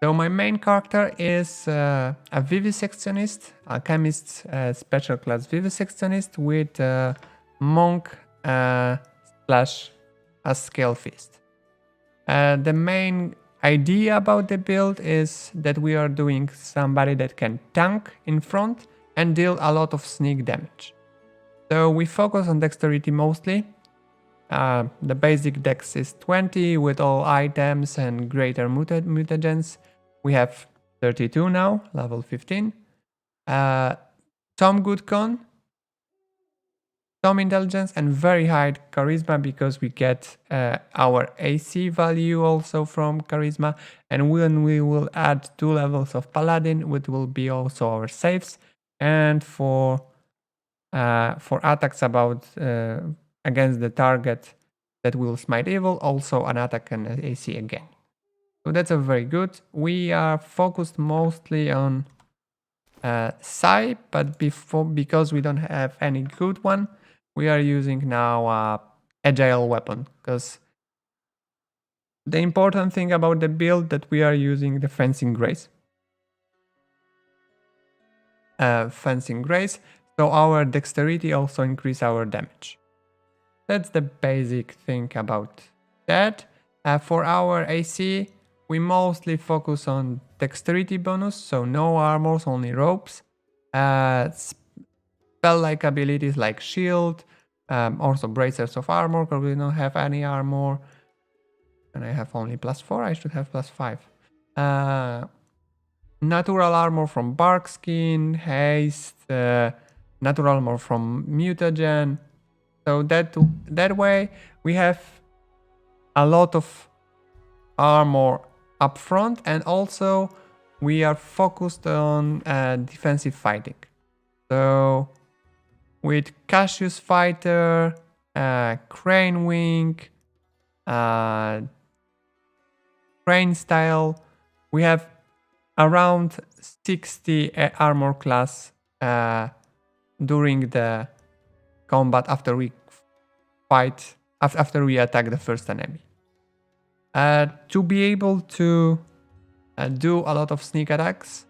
So my main character is a Vivisectionist, alchemist special class Vivisectionist with monk slash a scale fist. The main idea about the build is that we are doing somebody that can tank in front and deal a lot of sneak damage. So we focus on dexterity mostly. The basic dex is 20 with all items and greater mutagens. We have 32 now, level 15. Some good con, some intelligence, and very high charisma because we get our AC value also from charisma. And when we will add 2 levels of paladin, which will be also our saves. And for attacks about against the target that will smite evil, also an attack and AC again. So that's a very good. We are focused mostly on Psi, but because we don't have any good one, we are using now agile weapon, because the important thing about the build that we are using the fencing grace. So our dexterity also increase our damage. That's the basic thing about that. For our AC, we mostly focus on dexterity bonus, so no armors, only ropes. Spell-like abilities like shield, also bracers of armor, because we don't have any armor. And I have only +4, I should have +5. Natural armor from bark skin, haste, natural armor from mutagen. So that way we have a lot of armor up front, and also we are focused on defensive fighting. So with Cassius Fighter, Crane Wing, Crane Style, we have around 60 armor class during the combat after we fight, after we attack the first enemy. To be able to do a lot of sneak attacks,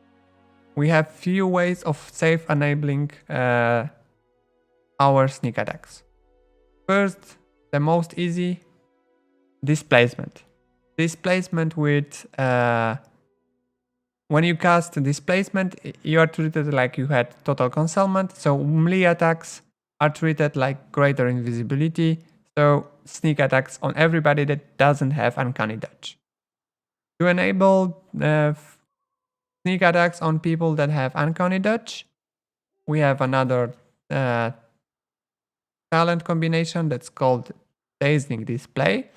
we have few ways of safe enabling our sneak attacks. First, the most easy, displacement. Displacement with when you cast displacement, you are treated like you had total concealment. So melee attacks are treated like greater invisibility. So sneak attacks on everybody that doesn't have uncanny dodge. To enable sneak attacks on people that have uncanny dodge, we have another talent combination that's called Dazing Display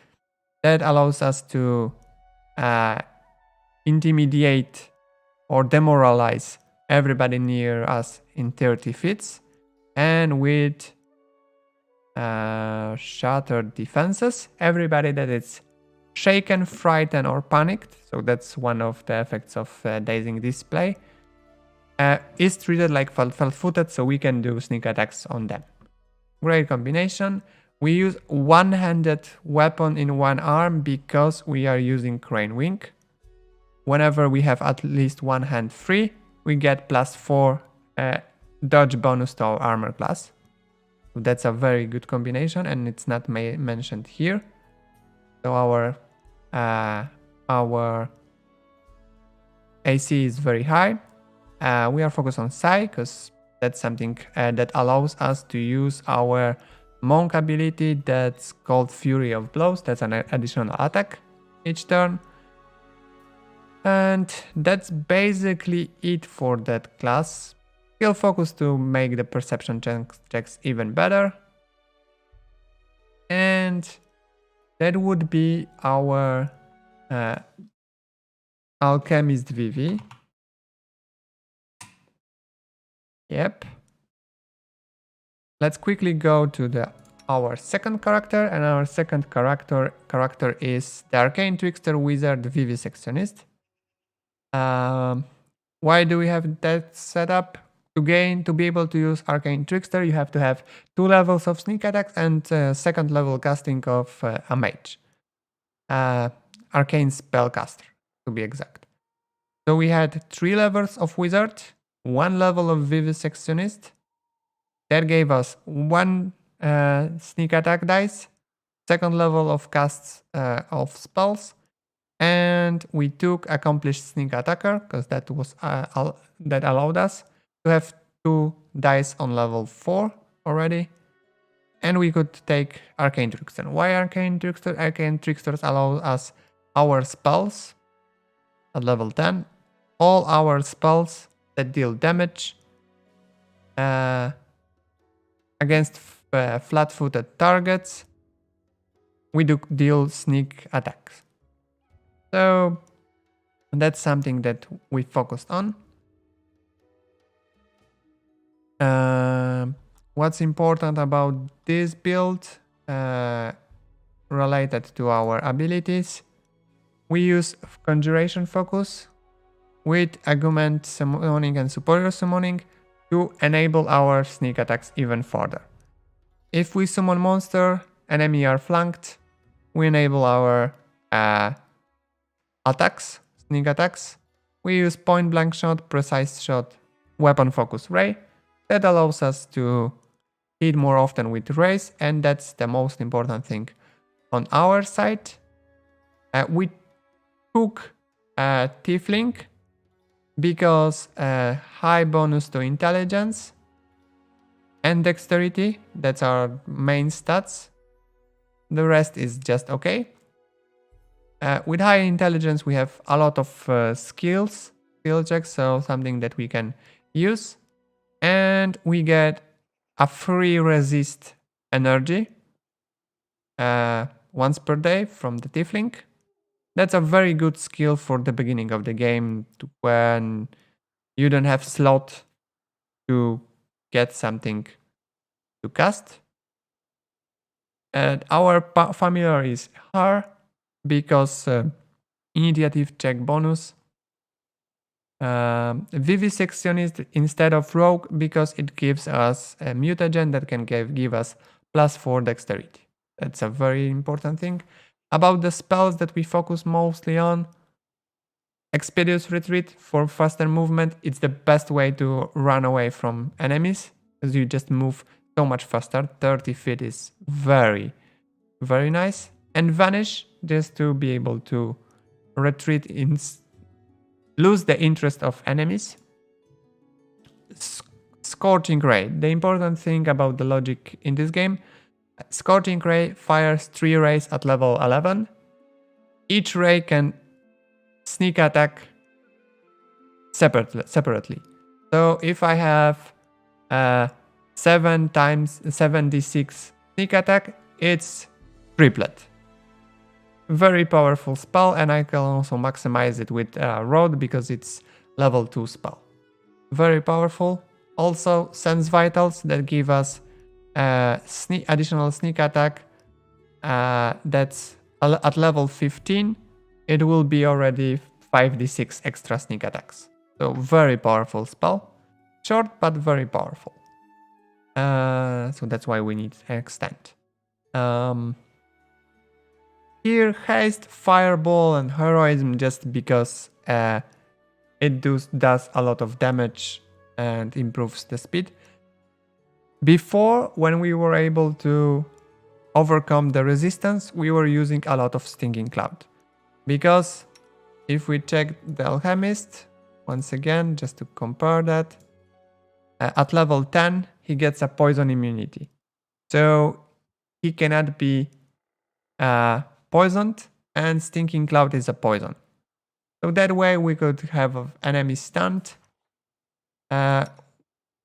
that allows us to intimidate or demoralize everybody near us in 30 feet, and with shattered defenses, everybody that is shaken, frightened, or panicked, so that's one of the effects of Dazing Display, is treated like flat-footed, so we can do sneak attacks on them. Great combination. We use one-handed weapon in one arm because we are using Crane Wing. Whenever we have at least one hand free, we get +4 dodge bonus to our armor class. So that's a very good combination, and it's not mentioned here. So our AC is very high. We are focused on Psi because that's something that allows us to use our monk ability that's called Fury of Blows. That's an additional attack each turn. And that's basically it for that class. Skill focus to make the perception checks even better. And that would be our Alchemist Vivi. Yep. Let's quickly go to our second character, and our second character is the Arcane Trickster Wizard Vivisectionist. Why do we have that set up? To be able to use Arcane Trickster, you have to have 2 levels of sneak attacks and 2nd level casting of a mage. Arcane Spellcaster, to be exact. So we had 3 levels of Wizard, 1 level of Vivisectionist. That gave us 1 sneak attack dice, 2nd level of casts of spells, and we took accomplished sneak attacker because that was that allowed us to have 2 dice on level 4 already. And we could take Arcane Trickster. Why Arcane Trickster? Arcane Tricksters allow us our spells at level 10. All our spells that deal damage against flat-footed targets, we do deal sneak attacks. So that's something that we focused on. What's important about this build related to our abilities? We use Conjuration Focus with Augment Summoning and Superior Summoning to enable our sneak attacks even further. If we summon monster, enemy are flanked, we enable our attacks, sneak attacks. We use Point Blank Shot, Precise Shot, Weapon Focus Ray. That allows us to hit more often with rays, and that's the most important thing. On our side, we took Tiefling because high bonus to intelligence and dexterity, that's our main stats. The rest is just okay. With high intelligence, we have a lot of skill checks, so something that we can use. And we get a free resist energy once per day from the Tiefling. That's a very good skill for the beginning of the game when you don't have slot to get something to cast. And our familiar is her because initiative check bonus. Vivisectionist instead of rogue because it gives us a mutagen that can give us +4 dexterity. That's a very important thing. About the spells that we focus mostly on, Expeditious Retreat for faster movement. It's the best way to run away from enemies because you just move so much faster. 30 feet is very, very nice. And Vanish, just to be able to retreat lose the interest of enemies. Scorching Ray. The important thing about the logic in this game, Scorching Ray fires 3 rays at level 11. Each ray can sneak attack separately. So if I have 7 times 7d6 sneak attack, it's triplet. Very powerful spell, and I can also maximize it with Rod because it's level 2 spell. Very powerful. Also, Sense Vitals that give us additional sneak attack. That's at level 15. It will be already 5d6 extra sneak attacks. So very powerful spell. Short, but very powerful. So that's why we need Extend. Here, Haste, Fireball, and Heroism just because it does a lot of damage and improves the speed. Before, when we were able to overcome the resistance, we were using a lot of Stinging Cloud. Because if we check the Alchemist, once again, just to compare that, at level 10, he gets a poison immunity. So he cannot be poisoned, and Stinking Cloud is a poison. So that way we could have enemies stunned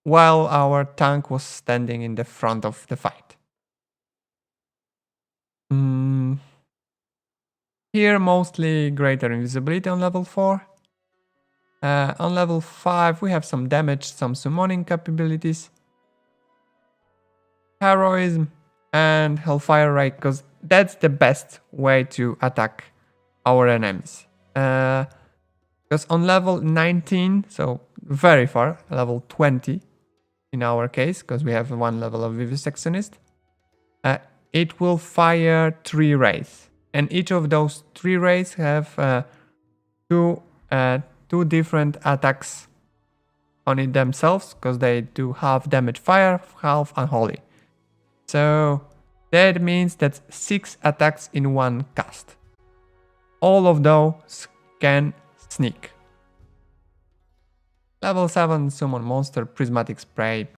while our tank was standing in the front of the fight. Here mostly greater invisibility on level 4. On level 5 we have some damage, some summoning capabilities. Heroism and Hellfire Ray, because that's the best way to attack our enemies. Because on level 19, so very far, level 20 in our case, because we have 1 level of Vivisectionist, it will fire 3 rays. And each of those 3 rays have 2 2 different attacks on it themselves, because they do half damage fire, half unholy. So that means that's 6 attacks in one cast. All of those can sneak. Level 7 summon monster Prismatic Spray